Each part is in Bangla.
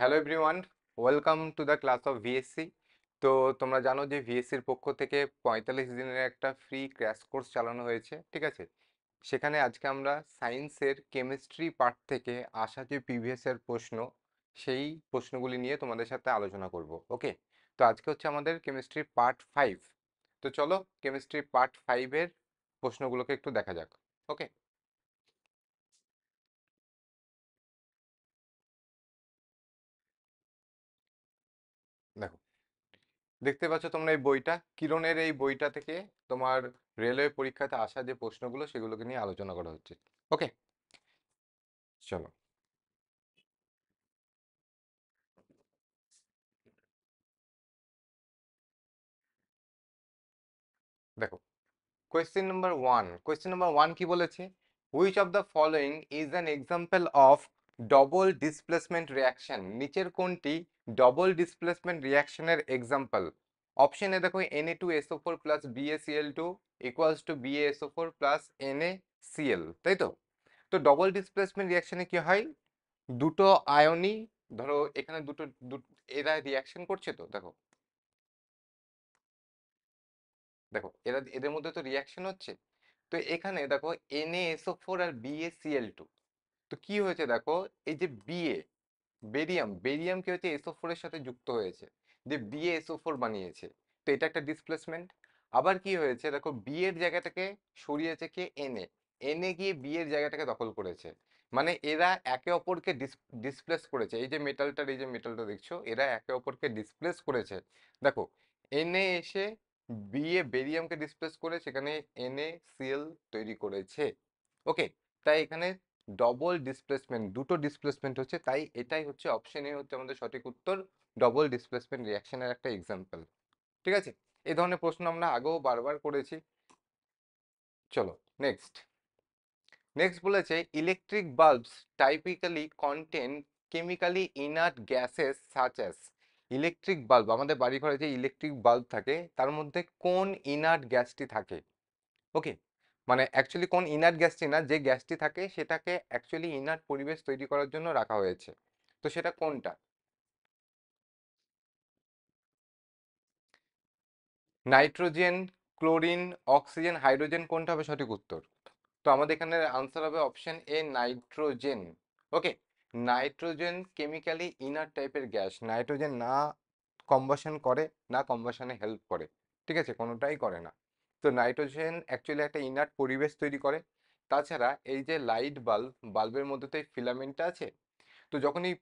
Hello everyone, welcome to the class of VSC. তো তোমরা জানো যে ভিএসসির পক্ষ থেকে 45 দিনের একটা ফ্রি ক্র্যাশ কোর্স চালানো হয়েছে, ঠিক আছে। সেখানে আজকে আমরা সায়েন্সের কেমিস্ট্রি পার্ট থেকে আসা যে প্রিভিয়াস এর প্রশ্ন, সেই প্রশ্নগুলি নিয়ে তোমাদের সাথে আলোচনা করব। ওকে, তো আজকে হচ্ছে আমাদের কেমিস্ট্রি পার্ট 5। তো চলো কেমিস্ট্রি পার্ট 5-এর প্রশ্নগুলোকে একটু দেখা যাক। ওকে, দেখো, দেখতে পাচ্ছ তোমরা এই বইটা, কিরণের এই বইটা থেকে তোমার রেলওয়ে পরীক্ষাতে আসা যে প্রশ্নগুলো সেগুলোকে নিয়ে আলোচনা করা হচ্ছে। ওকে, চলো দেখো। কোয়েশ্চেন নাম্বার ওয়ান কি বলেছে? Which of the following is an example of double displacement reaction? নিচের কোনটি ডবল ডিসপ্লেসমেন্ট রিয়াকশনের এক্সাম্পল? অপশন এ দেখো, Na2SO4 plus BaCl2 equals to BaSO4 plus NaCl, তাই তো? তো ডবল ডিসপ্লেসমেন্ট রিয়াকশনে কি হয়? দুটো আয়নই, ধরো এখানে এরা রিয়াকশন করছে, তো দেখো, দেখো এরা এদের মধ্যে তো রিয়াকশন হচ্ছে। তো এখানে দেখো NaSO4 আর BaCl2, তো কি হয়েছে দেখো, এই যে বেরিয়াম বেরিয়াম কি হচ্ছে, SO4 এর সাথে যুক্ত হয়েছে, যে BaSO4 বানিয়েছে। তো এটা একটা ডিসপ্লেসমেন্ট। আবার কি হয়েছে দেখো, বি এর জায়গাটাকে সরিয়েছে কে, এনে গিয়ে বি এর জায়গাটাকে দখল করেছে। মানে এরা একে অপরকে ডিসপ্লেস করেছে। এই যে মেটালটা দেখছো, এরা একে অপরকে ডিসপ্লেস করেছে। দেখো, এনে এসে বেরিয়ামকে ডিসপ্লেস করে সেখানে NaCl তৈরি করেছে। ওকে, তাই এখানে ডবল ডিসপ্লেসমেন্ট, দুটো ডিসপ্লেসমেন্ট হচ্ছে, তাই এটাই হচ্ছে অপশন এ হচ্ছে আমাদের সঠিক উত্তর। ডবল ডিসপ্লেসমেন্ট রিয়াকশনের একটা এক্সাম্পল, ঠিক আছে। এই ধরনের প্রশ্ন আমরা আগেও বারবার করেছি। চলো নেক্সট। নেক্সট বলেছে electric bulbs typically contain chemically inert gases such as. Electric bulb, আমাদের বাড়ি ঘরে যে ইলেকট্রিক বাল্ব থাকে তার মধ্যে কোন ইনার্ট গ্যাসটি থাকে? ওকে, মানে অ্যাকচুয়ালি কোন ইনার্ট গ্যাসটি না, যে গ্যাসটি থাকে সেটাকে অ্যাকচুয়ালি ইনার্ট পরিবেশ তৈরি করার জন্য রাখা হয়েছে। তো সেটা কোনটা? নাইট্রোজেন, ক্লোরিন, অক্সিজেন, হাইড্রোজেন, কোনটা হবে সঠিক উত্তর? তো আমাদের এখানে আনসার হবে option A, nitrogen. Okay, nitrogen chemically inner টাইপের গ্যাস। নাইট্রোজেন না কম্বাশন করে, না কম্বাশনে হেল্প করে, ঠিক আছে, কোনোটাই করে না। তো নাইট্রোজেন অ্যাকচুয়ালি একটা ইনার্ট পরিবেশ তৈরি করে। তাছাড়া এই যে লাইট বাল্ব, বাল্বের মধ্যে তো এই ফিলামেন্টটা আছে। তো যখনই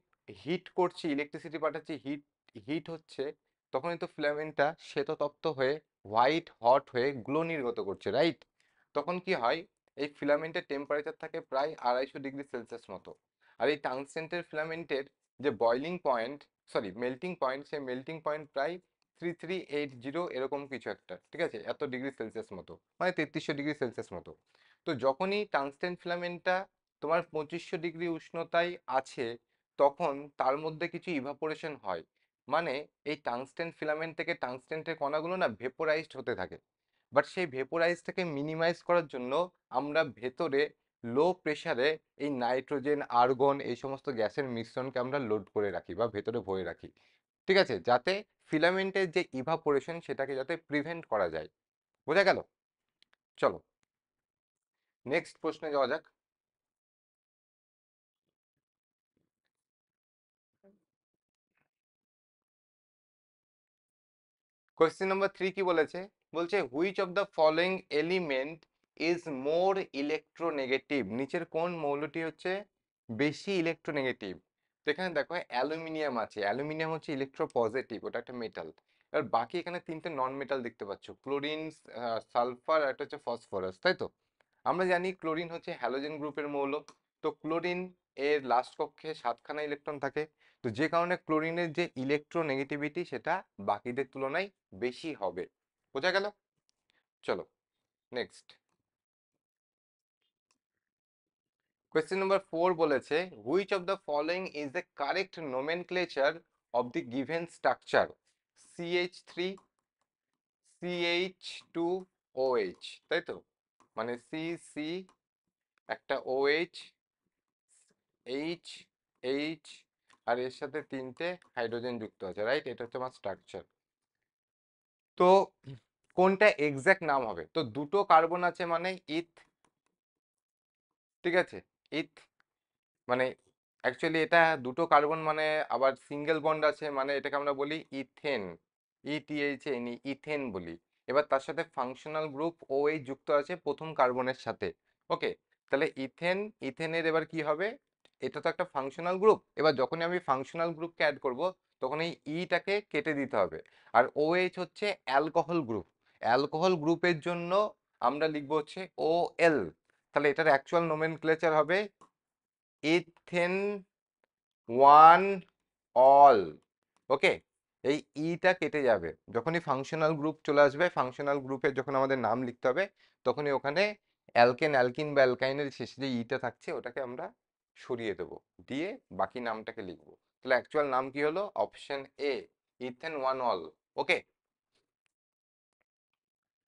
হিট করছি, ইলেকট্রিসিটি পাঠাচ্ছি, হিট হিট হচ্ছে, তখনই তো ফিলামেন্টটা শ্বেততপ্ত হয়ে হোয়াইট হট হয়ে গ্লো নির্গত করছে, রাইট? তখন কি হয়, এই ফিলামেন্টের টেম্পারেচার থাকে প্রায় 250 ডিগ্রি সেলসিয়াস মতো। আর এই টাংস্টেনের ফিলামেন্টের যে boiling point, sorry melting point, সেই মেল্টিং পয়েন্ট প্রায় 3380 এরকম কিছু একটা, ঠিক আছে, এত ডিগ্রি সেলসিয়াস মতো, মানে 3300 ডিগ্রি সেলসিয়াস মতো। তো যখনই টাংস্টেন ফিলামেন্টটা তোমার 2500 ডিগ্রি উষ্ণতায় আছে, তখন তার মধ্যে কিছু ইভাপোরেশন হয়। মানে এই টাংস্টেন ফিলামেন্ট থেকে টাংস্টেনের কণাগুলো না ভেপোরাইজড হতে থাকে। বাট সেই ভেপোরাইজটাকে মিনিমাইজ করার জন্য আমরা ভেতরে লো প্রেসারে এই নাইট্রোজেন, আর্গন, এই সমস্ত গ্যাসের মিশ্রণকে আমরা লোড করে রাখি বা ভেতরে ভরে রাখি, ঠিক আছে, যাতে ফিলামেন্টের যে ইভাপোরেশন সেটাকে যাতে প্রিভেন্ট করা যায়। বোঝা গেল? চলো নেক্সট প্রশ্নে যাওয়া যাক। কোয়েশ্চেন নাম্বার 3 কি বলেছে? বলছে which of the following element is more electronegative? নিচের কোন মৌলটি হচ্ছে বেশি ইলেকট্রোনেগেটিভ? তো এখানে দেখো অ্যালুমিনিয়াম আছে, অ্যালুমিনিয়াম হচ্ছে ইলেকট্রো পজিটিভ, ওটা একটা মেটাল। আর বাকি এখানে তিনটে নন মেটাল দেখতে পাচ্ছ, ক্লোরিন, সালফার আর একটা হচ্ছে ফসফরাস, তাই তো? আমরা জানি ক্লোরিন হচ্ছে হ্যালোজেন গ্রুপের মৌল। তো ক্লোরিন এর লাস্ট কক্ষে 7খানা ইলেকট্রন থাকে। তো যে কারণে ক্লোরিনের যে ইলেকট্রোনেগেটিভিটি সেটা বাকিদের তুলনায় বেশি হবে। বোঝা গেল? চলো নেক্সট। কোয়েশ্চেন নাম্বার 4 বলেছে which of the following is the correct nomenclature of the given structure? CH3, CH2OH, তাই তো? মানে সি একটা OH, H, H, আর এর সাথে 3টে হাইড্রোজেন যুক্ত আছে, রাইট? এটা হচ্ছে আমার স্ট্রাকচার। তো কোনটা এক্সাক্ট নাম হবে? তো দুটো কার্বন আছে মানে ইথ, ঠিক আছে? ইথ মানে অ্যাকচুয়ালি এটা দুটো কার্বন মানে, আবার সিঙ্গেল বন্ড আছে মানে এটাকে আমরা বলি ইথেন, ইটিএইচএন, ইথেন বলি। এবার তার সাথে ফাংশনাল গ্রুপ OH যুক্ত আছে প্রথম কার্বনের সাথে। ওকে, তাহলে ইথেন, ইথেনের এবার কি হবে? এটা তো একটা ফাংশনাল গ্রুপ। এবার যখনই আমি ফাংশনাল গ্রুপকে অ্যাড করব তখন এই ইটাকে কেটে দিতে হবে। আর OH হচ্ছে অ্যালকোহল গ্রুপ, অ্যালকোহল গ্রুপের জন্য আমরা লিখবো হচ্ছে OL। তাহলে এটার অ্যাকচুয়াল নোমেনক্লেচার হবে ইথেন ওয়ান অল। ওকে, এই ইটা কেটে যাবে যখনই ফাংশনাল গ্রুপ চলে আসবে। ফাংশনাল গ্রুপের যখন আমাদের নাম লিখতে হবে তখনই ওখানে অ্যালকেন, অ্যালকিন বা অ্যালকাইনের শেষে যে ইটা থাকছে ওটাকে আমরা সরিয়ে দেবো, দিয়ে বাকি নামটাকে লিখবো। তাহলে অ্যাকচুয়াল নাম কি হলো? Option A, ethane one all. Okay,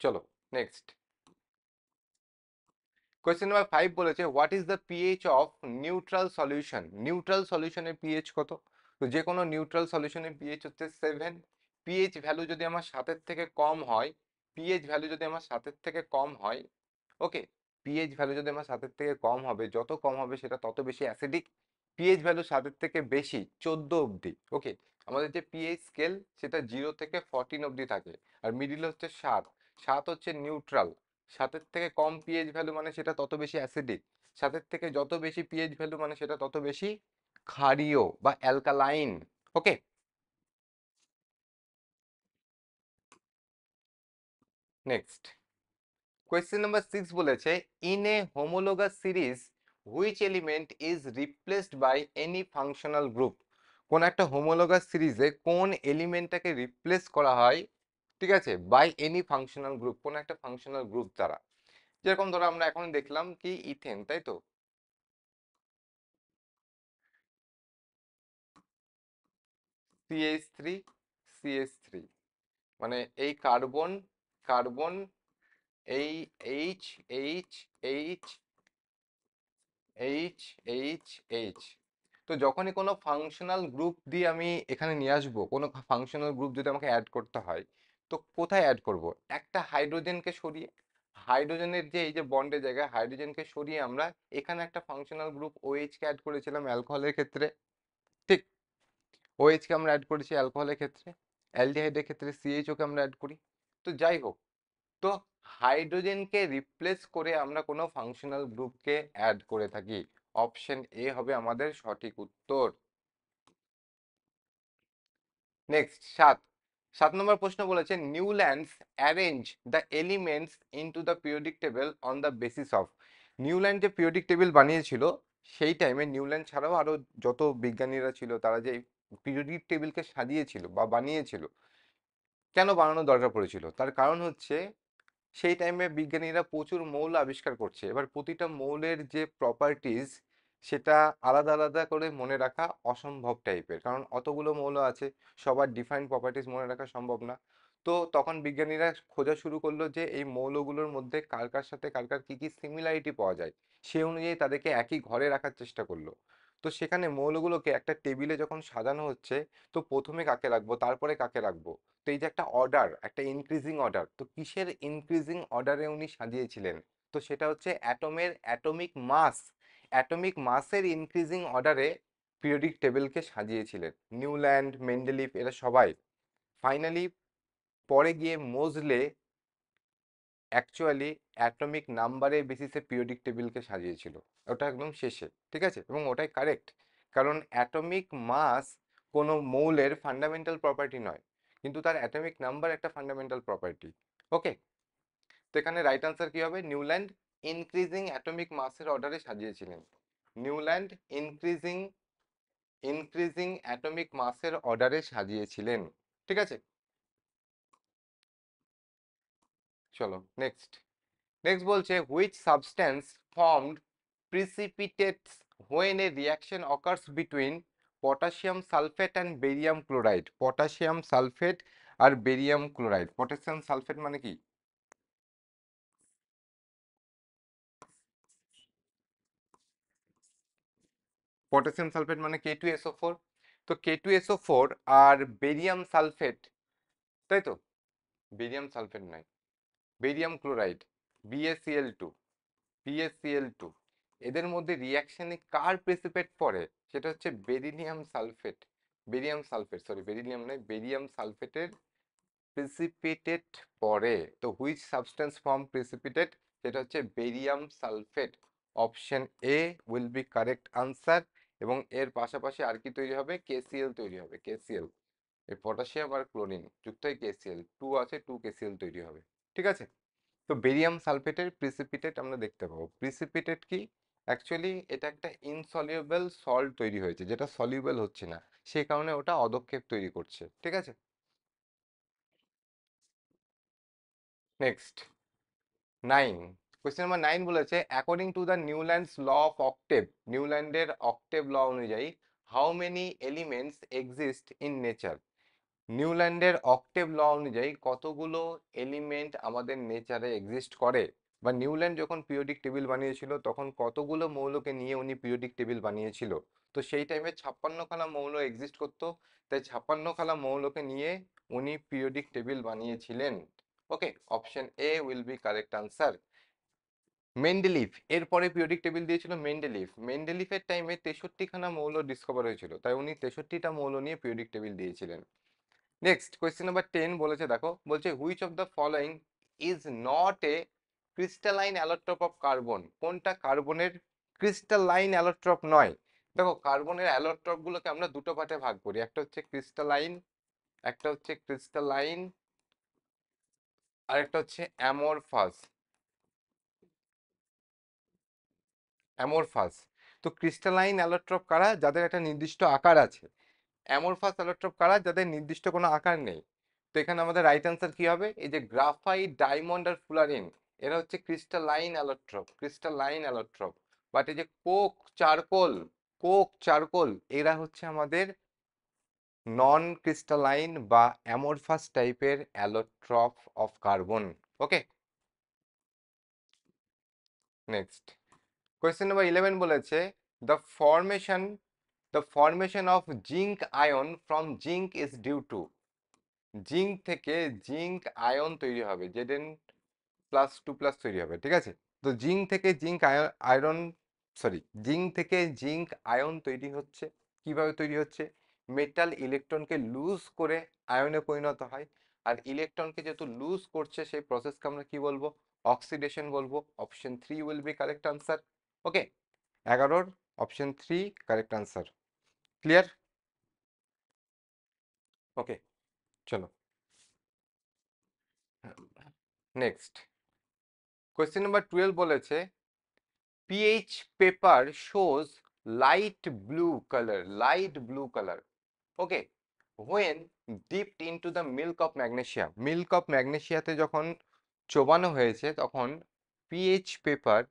চলো নেক্সট। কোয়েশ্চেন নাম্বার 5 বলেছে what is the pH of neutral solution. Neutral সলিউশনের পিএইচ কত? তো যে কোনো নিউট্রাল সলিউশনের পিএইচ হচ্ছে 7। পিএইচ ভ্যালু যদি আমার 7-এর থেকে কম হয়, পিএইচ ভ্যালু যদি আমার 7-এর থেকে কম হয়, ওকে, পিএইচ ভ্যালু যদি আমার 7-এর থেকে কম হবে, যত কম হবে সেটা তত বেশি অ্যাসিডিক। পিএইচ ভ্যালু 7-এর থেকে বেশি 14 অবধি, ওকে, আমাদের যে পিএইচ স্কেল সেটা 0 থেকে 14 অবধি থাকে। আর মিডিল হচ্ছে 7, 7 হচ্ছে নিউট্রাল। 7-এর থেকে কম পিএইচ ভ্যালু মানে সেটা তত বেশি অ্যাসিডিক। 7-এর থেকে যত বেশি পিএইচ ভ্যালু মানে সেটা তত বেশি ক্ষারীয় বা alkaline. Okay, next. Question number 6 বলেছে in a homologous series which element is replaced by any functional group. কোন একটা হোমোলোগাস সিরিজে কোন এলিমেন্টটাকে রিপ্লেস করা হয়, ঠিক আছে, বাই এনি ফাংশনাল গ্রুপ, কোন একটা ফাংশনাল গ্রুপ দ্বারা। যেরকম ধরো আমরা এখন দেখলাম কি ইথেন, তাই তো? CH3, CH3 মানে এই কার্বন, কার্বন, এই H, H, H, H, H, H. তো যখনই কোনো ফাংশনাল গ্রুপ দিয়ে আমি এখানে নিয়ে আসবো, কোনো ফাংশনাল গ্রুপ যদি আমাকে অ্যাড করতে হয়, তো কোথায় অ্যাড করব? একটা হাইড্রোজেনকে সরিয়ে, হাইড্রোজেনের যে এই যে বন্ডের জায়গায় হাইড্রোজেনকে সরিয়ে আমরা এখানে একটা ফাংশনাল গ্রুপ OH কে অ্যাড করেছিলাম অ্যালকোহলের ক্ষেত্রে, ঠিক? OH কে আমরা অ্যাড করেছি অ্যালকোহলের ক্ষেত্রে, অ্যালডিহাইডের ক্ষেত্রে CHO কে আমরা অ্যাড করি। তো যাই হোক, তো হাইড্রোজেনকে রিপ্লেস করে আমরা কোনো ফাংশনাল গ্রুপকে অ্যাড করে থাকি। অপশন এ হবে আমাদের সঠিক উত্তর। নেক্সট, 7 নম্বর প্রশ্ন বলেছে Newlands arrange the elements into the periodic table on the basis of. Newland যে পিরিয়ডিক টেবিল বানিয়েছিল সেই টাইমে নিউল্যান্ড ছাড়াও আরো যত বিজ্ঞানীরা ছিল তারা যে পিরিয়ডিক টেবিলকে সাজিয়েছিল বা বানিয়েছিল, কেন বানানোর দরকার পড়েছিল? তার কারণ হচ্ছে সেই টাইমে বিজ্ঞানীরা প্রচুর মৌল আবিষ্কার করছে। এবার প্রতিটা মৌলের যে প্রপার্টিজ সেটা আলাদা আলাদা করে মনে রাখা অসম্ভব টাইপের, কারণ অতগুলো মৌল আছে, সবার ডিফাইন্ড প্রপার্টিজ মনে রাখা সম্ভব না। তো তখন বিজ্ঞানীরা খোঁজা শুরু করলো যে এই মৌলগুলোর মধ্যে কার কার সাথে কার কার কী কী সিমিলারিটি পাওয়া যায়, সেই অনুযায়ী তাদেরকে একই ঘরে রাখার চেষ্টা করলো। তো সেখানে মৌলগুলোকে একটা টেবিলে যখন সাজানো হচ্ছে, তো প্রথমে কাকে রাখবো তারপরে কাকে রাখবো, তো এই যে একটা অর্ডার, একটা ইনক্রিজিং অর্ডার, তো কিসের ইনক্রিজিং অর্ডারে উনি সাজিয়েছিলেন? তো সেটা হচ্ছে অ্যাটমের অ্যাটমিক মাস, অ্যাটমিক মাসের ইনক্রিজিং অর্ডারে পিরিয়ডিক টেবিলকে সাজিয়েছিলেন নিউল্যান্ড, মেন্ডেলিভ, এরা সবাই। ফাইনালি পরে গিয়ে মোজলে অ্যাকচুয়ালি অ্যাটমিক নাম্বারের বেসিসে পিরিয়ডিক টেবিলকে সাজিয়েছিল, ওটা একদম শেষে, ঠিক আছে, এবং ওটাই কারেক্ট। কারণ অ্যাটমিক মাস কোনো মৌলের ফান্ডামেন্টাল প্রপার্টি নয়, কিন্তু তার অ্যাটমিক নাম্বার একটা ফান্ডামেন্টাল প্রপার্টি। ওকে, তো এখানে রাইট আনসার কি হবে? নিউল্যান্ড ইনক্রিজিং অ্যাটমিক মাসের অর্ডারে সাজিয়েছিলেন। নিউল্যান্ড ইনক্রিজিং, ইনক্রিজিং অ্যাটমিক মাসের অর্ডারে সাজিয়েছিলেন, ঠিক আছে। চলো নেক্সট। নেক্সট বলছে which substance formed precipitates when a reaction occurs between potassium sulfate and barium chloride। Potassium sulphate আর বেরিয়াম ক্লোরাইড। পটাশিয়াম সালফেট মানে কি? পটাশিয়াম সালফেট মানে K2SO4। তো K2SO4 আর বেরিয়াম সালফেট, তাই তো? বেরিয়াম সালফেট নয়, বেরিয়াম ক্লোরাইড, BaCl2, BaCl2, এদের মধ্যে রিয়াকশনে কার প্রেসিপিটেট পড়ে? সেটা হচ্ছে beryllium sulphate, barium sulphate, sorry beryllium নয়, বেরিয়াম সালফেটের প্রেসিপিটেট পড়ে। তো হুইচ সাবস্টেন্স ফর্ম প্রেসিপিটেট? সেটা হচ্ছে barium sulphate. Option A will be correct answer. এবং এর পাশাপাশি আর কি তৈরি হবে? KCl তৈরি হবে, KCl। এই পটাশিয়াম আর ক্লোরিন যুক্ত হয় KCl, 2 আছে, 2 KCl তৈরি হবে। ঠিক আছে? তো বেরিয়াম সালফেটের প্রিসিপিটেট আমরা দেখতে পাবো। প্রিসিপিটেট কি? অ্যাকচুয়ালি এটা একটা ইনসলিউবল সল্ট তৈরি হয়েছে, যেটা সলিউবল হচ্ছে না, সেই কারণে ওটা অদক্ষেপ তৈরি করছে। ঠিক আছে? নেক্সট 9, কোয়েশ্চেন নাম্বার 9 বলেছে according to the Newlands law of octave, নিউল্যান্ডের অক্টেভ ল অনুযায়ী how many elements exist in nature? নিউল্যান্ডের অক্টেভ ল অনুযায়ী কতগুলো এলিমেন্ট আমাদের নেচারে এক্সিস্ট করে? বা নিউল্যান্ড যখন পিরিয়ডিক টেবিল বানিয়েছিল তখন কতগুলো মৌলকে নিয়ে উনি পিরিয়ডিক টেবিল বানিয়েছিল? তো সেই টাইমে 56খানা মৌল এক্সিস্ট করতো, তাই 56খানা মৌলকে নিয়ে উনি পিরিয়ডিক টেবিল বানিয়েছিলেন। Okay, option A will be correct answer. Mendeleev এরপরে পিরিয়ডিক টেবিল দিয়েছিল মেন্ডেলিফ, মেন্ডেলিফের টাইমে 63খানা মৌল ডিসকভার হয়েছিল, তাই উনি 63টা মৌল নিয়ে পিরিয়ডিক টেবিল দিয়েছিলেন। নেক্সট কোয়েশ্চেন নাম্বার 10 বলেছে, দেখো বলছে which of the following is not a crystalline allotrope of carbon? কোনটা কার্বনের ক্রিস্টালাইন অ্যালোট্রপ নয়? দেখো কার্বনের অ্যালোট্রপ গুলোকে আমরা দুটো পার্টে ভাগ করি, একটা হচ্ছে ক্রিস্টালাইন, একটা হচ্ছে ক্রিস্টালাইন, আর একটা হচ্ছে অ্যামরফাস, অ্যামরফাস। তো ক্রিস্টালাইন অ্যালোট্রপ কারা? যাদের একটা নির্দিষ্ট আকার আছে। অ্যামরফাস অ্যালোট্রপ কারা? যাদের নির্দিষ্ট কোনো আকার নেই। তো এখানে আমাদের রাইট অ্যান্সার কি হবে? এই যে গ্রাফাইট, ডায়মন্ড আর ফুলারিন, এরা হচ্ছে crystalline allotrope, crystalline allotrope. But এই যে কোক, চারকোল, কোক, চারকোল, এরা হচ্ছে আমাদের নন ক্রিস্টালাইন বা অ্যামরফাস টাইপের allotrope of carbon. Okay, next question number 11 বলেছে the formation, the formation of zinc ion from zinc is due to. Zinc থেকে জিঙ্ক আয়ন তৈরি হবে, Zn+2+ তৈরি হবে। ঠিক আছে? তো জিঙ্ক থেকে জিঙ্ক আয়রন, সরি, জিঙ্ক থেকে জিঙ্ক আয়ন তৈরি হচ্ছে। কিভাবে তৈরি হচ্ছে? মেটাল ইলেকট্রনকে লুজ করে আয়নে পরিণত হয়। আর ইলেকট্রনকে যেহেতু লুজ করছে, সেই প্রসেসকে আমরা কি বলবো? অক্সিডেশন বলবো। Option 3 will be correct answer. Okay, 11-র option 3 correct answer. Clear? Okay, চলো নেক্সট কোয়েশ্চেন নাম্বার 12 বলেছে pH paper shows light blue color, light blue color, okay, when dipped into the milk of magnesia, milk of magnesia তে যখন চোবানো হয়েছে তখন পিএইচ পেপার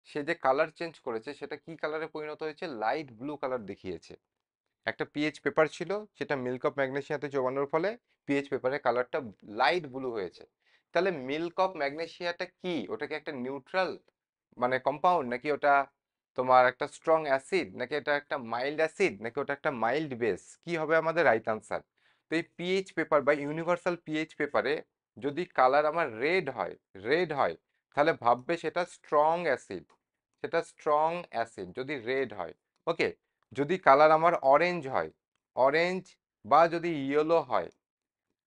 সে যে কালার চেঞ্জ করেছে সেটা কি কালারে পরিণত হয়েছে? লাইট ব্লু কালার দেখিয়েছে। একটা পিএইচ পেপার ছিল, সেটা মিল্ক অফ ম্যাগনেসিয়াতে চোবানোর ফলে পিএইচ পেপারের কালারটা লাইট ব্লু হয়েছে। তাহলে মিল্ক অফ ম্যাগনেসিয়াটা কি? ওটা কি একটা নিউট্রাল মানে কম্পাউন্ড, নাকি ওটা তোমার একটা স্ট্রং অ্যাসিড, নাকি এটা একটা মাইল্ড অ্যাসিড, নাকি ওটা একটা মাইল্ড বেস? কি হবে আমাদের রাইট আনসার? তো এই পিএইচ পেপার বা ইউনিভার্সাল পিএইচ পেপারে যদি কালার আমার রেড হয়, রেড হয়, তাহলে ভাববে সেটা স্ট্রং অ্যাসিড, সেটা স্ট্রং অ্যাসিড যদি রেড হয়। ওকে, যদি কালার আমার অরেঞ্জ হয়, অরেঞ্জ, বা যদি ইয়েলো হয়,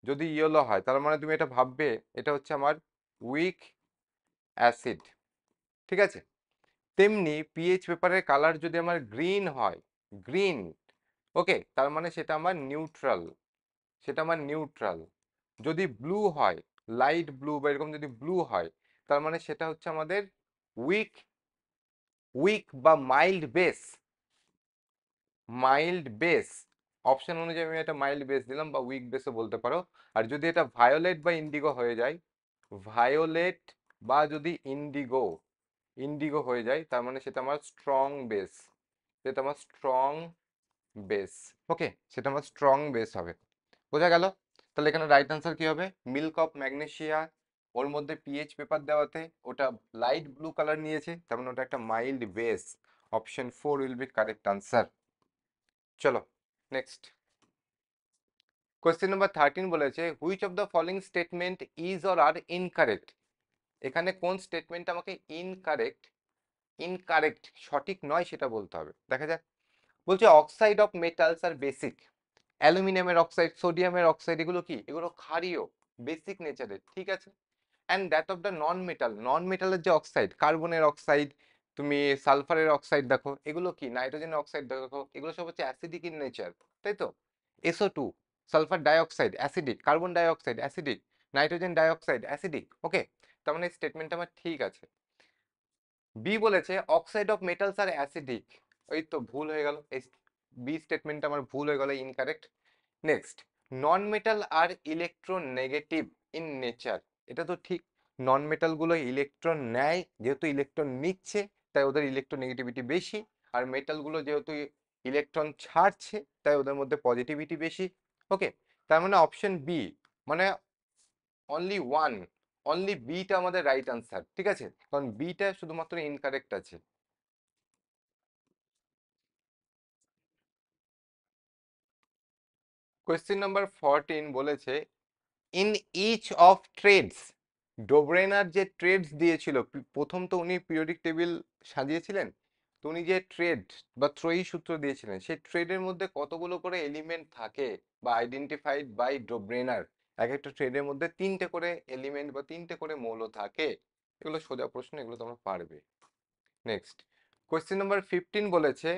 যদি ইয়েলো হয়, তার মানে তুমি এটা ভাববে এটা হচ্ছে আমার উইক অ্যাসিড। ঠিক আছে? তেমনি পিএইচ পেপারের কালার যদি আমার গ্রিন হয়, গ্রিন, ওকে, তার মানে সেটা আমার নিউট্রাল, সেটা আমার নিউট্রাল। যদি ব্লু হয়, লাইট ব্লু বা এরকম যদি ব্লু হয়, তার মানে সেটা হচ্ছে আমাদের উইক, উইক বা mild base, mild base. Option অনুযায়ী আমি এটা মাইল্ড বেস দিলাম, বা উইক বেসও বলতে পারো। আর যদি এটা ভায়োলেট বা ইন্ডিগো হয়ে যায়, ভায়োলেট বা যদি ইন্ডিগো, ইন্ডিগো হয়ে যায়, তার মানে সেটা আমার স্ট্রং বেস, সেটা আমার স্ট্রং বেস। ওকে, সেটা আমার স্ট্রং বেস হবে। বোঝা গেল? তাহলে এখানে রাইট আনসার কি হবে? মিল্ক অফ ম্যাগনেসিয়া, ওর মধ্যে পিএইচ পেপার দেওয়াতে ওটা লাইট ব্লু কালার নিয়েছে, তার মানে ওটা একটা mild base. Option 4 will be correct answer. চলো নেক্সট কোয়েশ্চেন নাম্বার 13 বলেছে which of the following statement is or are incorrect. এখানে কোন স্টেটমেন্ট আমাকে ইনকারেক্ট সঠিক নয় সেটা বলতে হবে। দেখা যাক, বলছে অক্সাইড অফ মেটালস আর বেসিক। অ্যালুমিনিয়ামের অক্সাইড, সোডিয়ামের অক্সাইড, এগুলো কি? এগুলো ক্ষারীয়, বেসিক নেচারের, ঠিক আছে। And that of the non মেটালের যে অক্সাইড, কার্বনের অক্সাইড, তুমি সালফারের অক্সাইড দেখো, এগুলো কি? নাইট্রোজেনের অক্সাইড দেখো, এগুলো সব হচ্ছে অ্যাসিডিক ইন নেচার, তাই তো। SO2, sulphur dioxide acidic, carbon dioxide acidic, nitrogen dioxide acidic, okay. তার মানে স্টেটমেন্ট আমার ঠিক আছে। বি বলেছে অক্সাইড অফ মেটালস আর অ্যাসিডিক, ওই তো ভুল হয়ে গেল, এই বি স্টেটমেন্ট আমার ভুল হয়ে গেল, ইনকারেক্ট। নেক্সট, নন মেটাল আর ইলেকট্রোনেগেটিভ ইন নেচার, এটা তো ঠিক। নন মেটাল গুলো ইলেকট্রন নেয়, যেহেতু ইলেকট্রন নিচ্ছে তাই ওদের ইলেকট্রোনেগেটিভিটি বেশি, আর মেটাল গুলো যেহেতু ইলেকট্রন ছাড়ছে তাই ওদের মধ্যে পজিটিভিটি বেশি, ওকে। তার মানে অপশন বি, মানে অনলি ওয়ান, অনলি বিটা আমাদের রাইট আনসার, ঠিক আছে, কারণ বিটা শুধুমাত্র ইনকারেক্ট আছে। কোয়েশ্চেন নাম্বার 14 বলেছে ইন ইচ অফ ট্রেডস, ডোব্রেনার যে ট্রেডস দিয়েছিল, প্রথম তো উনি পিরিয়ডিক টেবিল সাজিয়েছিলেন, তো উনি যে ট্রেড বা ত্রয়ী সূত্র দিয়েছিলেন, সেই ট্রেডের মধ্যে কতগুলো করে এলিমেন্ট থাকে বা আইডেন্টিফাইড বাই ডোব্রেনার, এক একটা ট্রেডের মধ্যে 3টে করে এলিমেন্ট বা 3টে করে মৌল থাকে। এগুলো সোজা প্রশ্ন, এগুলো তোমরা পারবে। নেক্সট কোয়েশ্চেন নাম্বার 15 বলেছে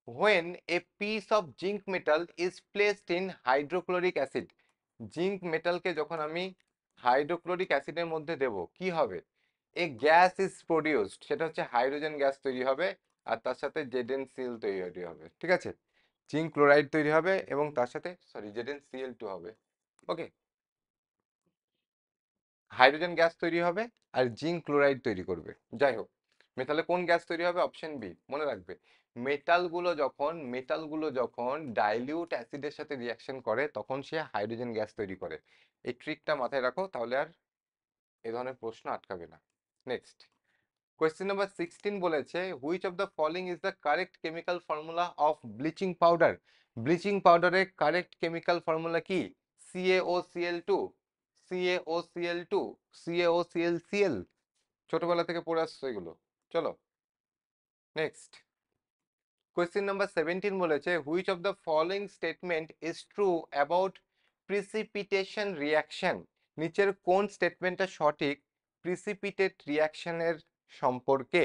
when a piece of zinc metal is placed in hydrochloric acid, zinc মেটালকে যখন আমি হাইড্রোক্লোরিক অ্যাসিডের মধ্যে দেব কি হবে? এ গ্যাস ইজ প্রডিউসড, সেটা হচ্ছে হাইড্রোজেন গ্যাস তৈরি হবে, আর তার সাথে ZnCl তৈরি হবে, ঠিক আছে। জিঙ্ক ক্লোরাইড তৈরি হবে এবং তার সাথে ZnCl2 হবে, ওকে। হাইড্রোজেন গ্যাস তৈরি হবে আর জিঙ্ক ক্লোরাইড তৈরি করবে। যাই হোক, মেটালে কোন গ্যাস তৈরি হবে? অপশন বি, মনে রাখবে। মেটালগুলো যখন ডাইলিউট অ্যাসিডের সাথে রিয়াকশন করে তখন সে হাইড্রোজেন গ্যাস তৈরি করে। এই ট্রিকটা মাথায় রাখো, তাহলে আর এ ধরনের প্রশ্ন আটকাবে না। নেক্সট কোয়েশ্চেন নাম্বার 16 বলেছে which of the following is the correct chemical formula of bleaching powder. Bleaching পাউডারের কারেক্ট কেমিক্যাল ফর্মুলা কি? CaOCl2, CaOCl2, CaOClCl, ছোটবেলা থেকে পড়ে আসছো এগুলো। চলো নেক্সট কোয়েশ্চেন নাম্বার 17 বলেছে which of the following statement is true about precipitation reaction. নিচের কোন স্টেটমেন্টটা সঠিক প্রিসিপিটেট রিয়াকশনের সম্পর্কে?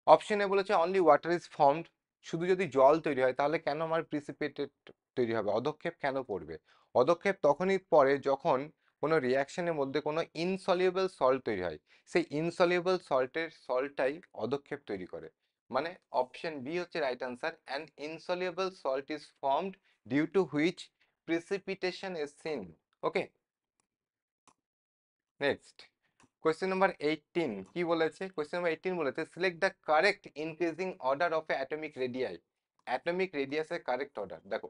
অপশনে বলেছে অনলি ওয়াটার ইজ ফর্মড, শুধু যদি জল তৈরি হয় তাহলে কেন আমার প্রিসিপিটেট তৈরি হবে? অধক্ষেপ কেন পড়বে? অধক্ষেপ তখনই পড়ে যখন কোনো রিয়াকশনের মধ্যে কোনো ইনসলিউবল সল্ট তৈরি হয়, সেই ইনসলিউবল সল্টটাই অধক্ষেপ তৈরি করে। মানে অপশন বি হচ্ছে right answer, and insoluble salt is formed due to which precipitation is seen, okay. Next question number 18 কি বলেছে? কোয়েশ্চেন নাম্বার 18 বলেছে select the correct increasing order of atomic radii. Atomic রেডিয়াসের কারেক্ট অর্ডার দেখো,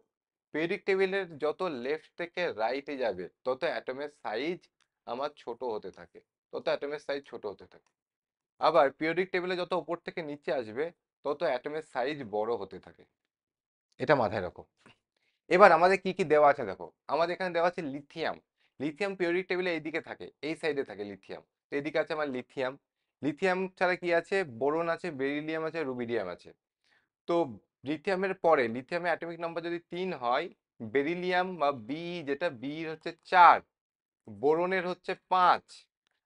পিরিয়ডিক টেবিলের যত লেফট থেকে রাইটে যাবে তত অ্যাটমের সাইজ আমার ছোট হতে থাকে, তত অ্যাটমের সাইজ ছোট হতে থাকে। আবার পিরিয়ডিক টেবিলে যত উপর থেকে নিচে আসবে তত অ্যাটমের সাইজ বড় হতে থাকে, এটা মাথায় রাখো। এবার আমাদের কি কি দেওয়া আছে দেখো, আমাদের এখানে দেওয়া আছে লিথিয়াম। লিথিয়াম পিরিয়ডিক টেবিলে এইদিকে থাকে, এই সাইডে থাকে লিথিয়াম, তো এদিকে আছে আমার লিথিয়াম। লিথিয়াম ছাড়া কি আছে? বোরন আছে, বেরিলিয়াম আছে, রুবিডিয়াম আছে। তো লিথিয়ামের পরে লিথিয়ামের অ্যাটমিক নাম্বার যদি 3 হয়, বেরিলিয়াম বা বি, যেটা বি হচ্ছে 4, বোরনের হচ্ছে 5,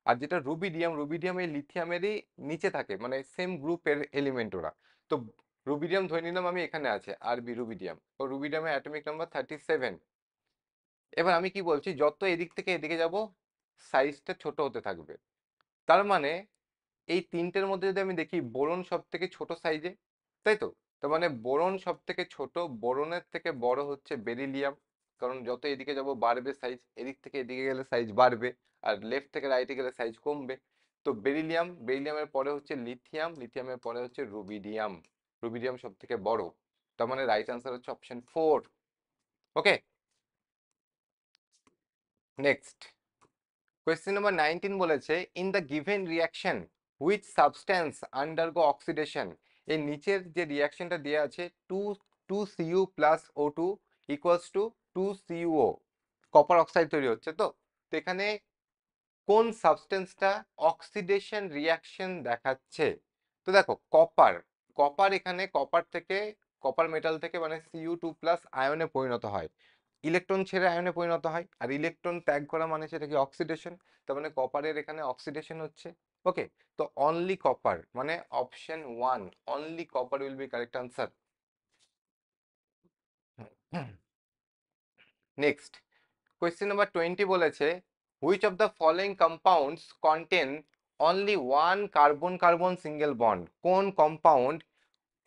আর যেটা রুবিডিয়াম, রুবিডিয়াম এই লিথিয়ামেরই নিচে থাকে, মানে সেম গ্রুপের এলিমেন্ট ওরা। তো রুবিডিয়াম ধরে নিলাম আমি এখানে আছে, আর বি রুবিডিয়াম, তো রুবিডিয়ামের অ্যাটমিক নাম্বার 37। এবার আমি কি বলছি, যত এদিক থেকে এদিকে যাব সাইজটা ছোট হতে থাকবে। তার মানে এই তিনটের মধ্যে যদি আমি দেখি বোরন সব থেকে ছোট সাইজে, তাই তো। তার মানে বোরন সব থেকে ছোট, বোরনের থেকে বড় হচ্ছে বেরিলিয়াম, কারণ যত এদিকে যাব বাড়বে সাইজ, এদিক থেকে এদিকে গেলে সাইজ বাড়বে, আর লেফট থেকে রাইটে গেলে সাইজ কমবে। তো বেরিলিয়াম, বেরিলিয়ামের পরে হচ্ছে লিথিয়াম, লিথিয়ামের পরে হচ্ছে রুবিডিয়াম, রুবিডিয়াম সব থেকে বড়। তার মানে রাইট আনসার হচ্ছে অপশন 4, ওকে। নেক্সট কোয়েশ্চেন নাম্বার 19 বলেছে in the given reaction which substance undergo oxidation. এই নিচের যে রিয়াকশনটা দেওয়া আছে, 2Cu plus O2 equals to 2CuO, copper oxide তৈরি হচ্ছে। তো তো এখানে কোন সাবস্টেন্সটা অক্সিডেশন রিয়াকশন দেখাচ্ছে? তো দেখো কপার, কপার এখানে কপার থেকে, কপার মেটাল থেকে মানে Cu2 প্লাস আয়নে পরিণত হয়, ইলেকট্রন ছেড়ে আয়নে পরিণত হয়, আর ইলেকট্রন ত্যাগ করা মানে সেটা কি অক্সিডেশন, তার মানে কপারের এখানে অক্সিডেশন হচ্ছে। ওকে, তো অনলি কপার মানে option 1, only copper will be correct answer. Next question number 20 বলেছে which of the following compounds contain only one carbon carbon single bond, কোন কম্পাউন্ড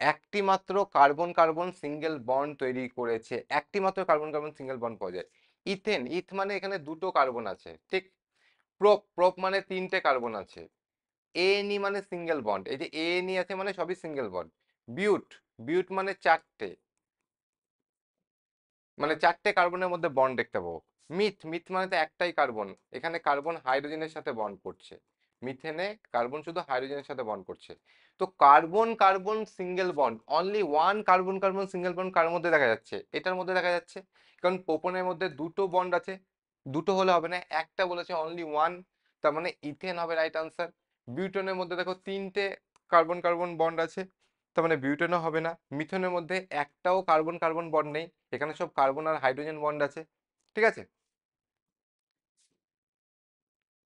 একটি মাত্র কার্বন কার্বন সিঙ্গেল বন্ড তৈরি করেছে, একটি মাত্র কার্বন কার্বন সিঙ্গেল বন্ড পাওয়া যায়? ইথেন, ইথ মানে এখানে দুটো কার্বন আছে, ঠিক। প্রোপ, প্রোপ মানে তিনটে কার্বন আছে। এএনই মানে সিঙ্গেল বন্ড, এই যে এএনই আছে মানে সবই সিঙ্গেল বন্ড। বিউট, বিউট মানে চারটে, মানে চারটে কার্বনের মধ্যে বন্ড দেখতে পাবো। মিথ, মিথ মানে তো একটাই কার্বন, এখানে কার্বন হাইড্রোজেনের সাথে বন্ড করছে, মিথেনে কার্বন শুধু হাইড্রোজেনের সাথে বন্ড করছে। তো carbon carbon single bond, only one carbon carbon single bond কার মধ্যে দেখা যাচ্ছে? এটার মধ্যে দেখা যাচ্ছে, কারণ প্রোপনের মধ্যে দুটো বন্ড আছে, দুটো হলে হবে না, একটা বলেছে অনলি ওয়ান, তার মানে ইথেন হবে রাইট আনসার। বিউটনের মধ্যে দেখো তিনটে কার্বন কার্বন বন্ড আছে, তার মানে বিউটেনও হবে না। মিথনের মধ্যে একটাও কার্বন কার্বন বন্ড নেই, এখানে সব কার্বন আর হাইড্রোজেন বন্ড আছে, ঠিক আছে।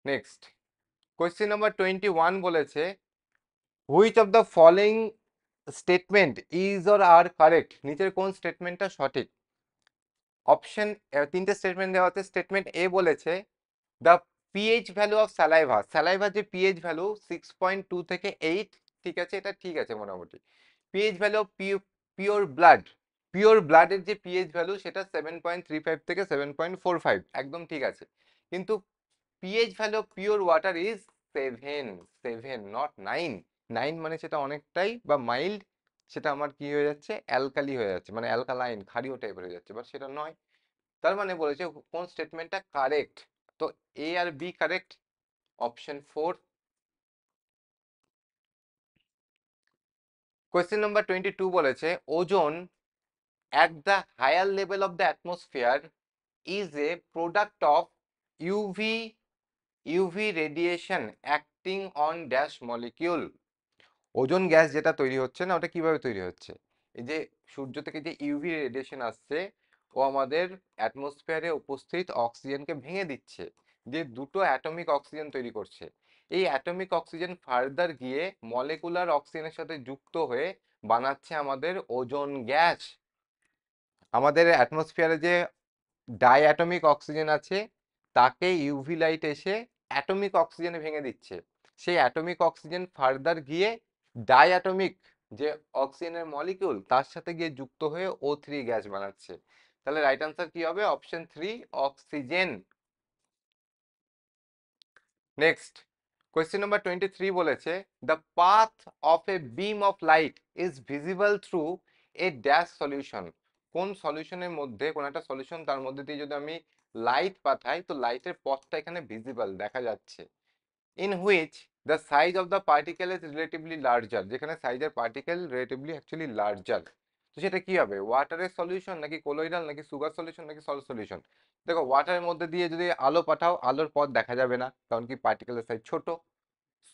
নেক্সট কোয়েশ্চেন নাম্বার 21 বলেছে which of the following statement is or are correct, নিচের কোন স্টেটমেন্টটা সঠিক? অপশন, তিনটে স্টেটমেন্ট দেওয়া আছে। স্টেটমেন্ট এ বলেছে the pH value of saliva, স্যালাইভার যে পিএইচ ভ্যালু 6.2 থেকে 8, ঠিক আছে, এটা ঠিক আছে মোটামুটি। PH value of pure blood, pure ব্লাডের যে পিএইচ ভ্যালু সেটা 7.35 থেকে 7.45, একদম ঠিক আছে। কিন্তু pH value of pure water is 7, 7 not 9, 9 মানে সেটা অনেকটাই বা মাইল্ড, সেটা আমার কি হয়ে যাচ্ছে, অ্যালকালি হয়ে যাচ্ছে, মানে অ্যালকালাইন ক্ষারীয় টাইপের হয়ে যাচ্ছে, বাট সেটা নয়। তার মানে বলেছে কোন স্টেটমেন্টটা কারেক্ট, তো এ আর B correct, option 4। Question number 22 বলেছে ozone at the higher level of the atmosphere is a product of UV radiation acting on dash molecule, ozone gas যেটা তৈরি হচ্ছে না ওটা কিভাবে তৈরি হচ্ছে? এই যে সূর্য থেকে যে ইউভি রেডিয়েশন আসছে ও আমাদের অ্যাটমসফিয়ারে উপস্থিত অক্সিজেনকে ভেঙে দিচ্ছে, যে দুটো অ্যাটমিক অক্সিজেন তৈরি করছে। এই অ্যাটমিক অক্সিজেন ফার্দার গিয়ে মলিকুলার অক্সিজেনের সাথে যুক্ত হয়ে বানাচ্ছে আমাদের ওজোন গ্যাস। আমাদের অ্যাটমসফিয়ারে যে ডাই অ্যাটমিক অক্সিজেন আছে তাকে ইউভি লাইট এসে অ্যাটমিক অক্সিজেনে ভেঙে দিচ্ছে, সেই অ্যাটমিক অক্সিজেন ফার্দার গিয়ে ডাই অ্যাটমিক যে অক্সিজেনের মলিকিউল তার সাথে গিয়ে যুক্ত হয়ে O3 গ্যাস বানাচ্ছে। তাহলে রাইট আনসার কি হবে? Option 3, oxygen. Next question number 23 বলেছে the path of A beam of light is visible through a dash solution, কোন সলিউশনের মধ্যে, কোন একটা সলিউশন তার মধ্যে দিয়ে যদি আমি লাইট পাঠাই তো লাইটের পথটা এখানে ভিজিবল দেখা যাচ্ছে। In which the size of the particle is relatively larger, যেখানে সাইজের পার্টিকেল রিলেটিভলি অ্যাকচুয়ালি লার্জার, তো সেটা কি হবে? ওয়াটারের সলিউশন নাকি কোলোইডাল নাকি সুগার সলিউশন নাকি সল্ট সলিউশন? দেখো ওয়াটারের মধ্যে দিয়ে যদি আলো পাঠাও আলোর পথ দেখা যাবে না, কারণ কি পার্টিকেলের সাইজ ছোট।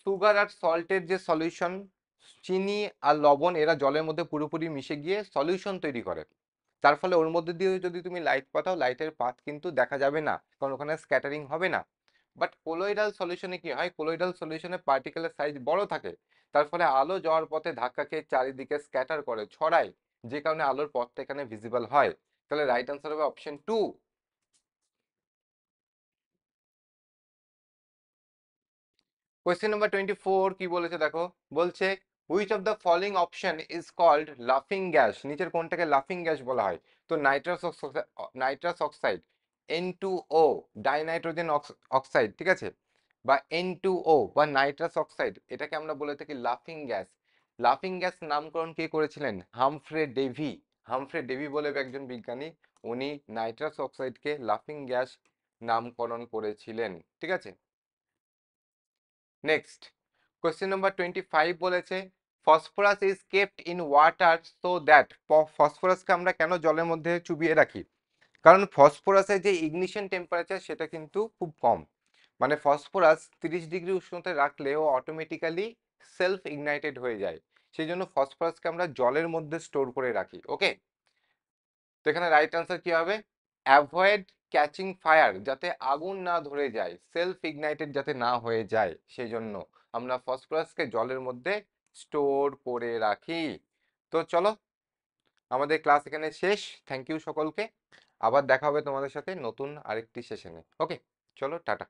সুগার আর সল্টের যে সলিউশন, চিনি আর লবণ এরা জলের মধ্যে পুরোপুরি মিশে গিয়ে সলিউশন তৈরি করে, তার ফলে ওর মধ্যে দিয়ে যদি তুমি লাইট পাঠাও লাইটের পাথ কিন্তু দেখা যাবে না, কারণ ওখানে স্ক্যাটারিং হবে না। বাট কোলোইডাল সলিউশনে কি হয়, কোলোইডাল সলিউশনে পার্টিকেলের সাইজ বড় থাকে, তার ফলে আলো যাওয়ার পথে ধাক্কা খেয়ে চারিদিকে স্ক্যাটার করে, ছড়ায়, যে কারণে আলোর পথটা এখানে ভিজিবল হয়। তাহলে রাইট আনসার হবে অপশন 2। কোয়েশ্চেন নাম্বার 24 কি বলেছে দেখো, বলছে which of the following option is called লাফিং গ্যাস, নিচের কোনটাকে লাফিং গ্যাস বলা হয়? তো nitrous oxide, N2O dinitrogen oxide, ঠিক আছে, বা N2O বা নাইট্রাস অক্সাইড, এটাকে আমরা বলে থাকি লাফিং গ্যাস। লাফিং গ্যাস নামকরণ কে করেছিলেন? হামফ্রে ডেভি, হামফ্রে ডেভি বলে একজন বিজ্ঞানী, উনি নাইট্রাস অক্সাইডকে লাফিং গ্যাস নামকরণ করেছিলেন, ঠিক আছে। নেক্সট কোয়েশ্চেন নাম্বার 25 বলেছে phosphorus is kept in water so that, ফসফরাসকে আমরা কেন জলের মধ্যে চুবিয়ে রাখি? কারণ ফসফরাসের যে ইগনিশন টেম্পারেচার সেটা কিন্তু খুব কম, মানে ফসফরাস 30 ডিগ্রি উষ্ণতায় রাখলে ও অটোমেটিক্যালি সেলফ ইগনাইটেড হয়ে যায়, সেই জন্য ফসফরাসকে আমরা জলের মধ্যে স্টোর করে রাখি। ওকে, তো এখানে রাইট আনসার কি হবে? অ্যাভয়েড ক্যাচিং ফায়ার, যাতে আগুন না ধরে যায়, সেলফ ইগনাইটেড যাতে না হয়ে যায়, সেই জন্য আমরা ফসফরাসকে জলের মধ্যে স্টোর করে রাখি। তো চলো, আমাদের ক্লাস এখানে শেষ। থ্যাংক ইউ সকলকে, আবার দেখা হবে তোমাদের সাথে নতুন আরেকটি সেশনে। ওকে, চলো টাটা।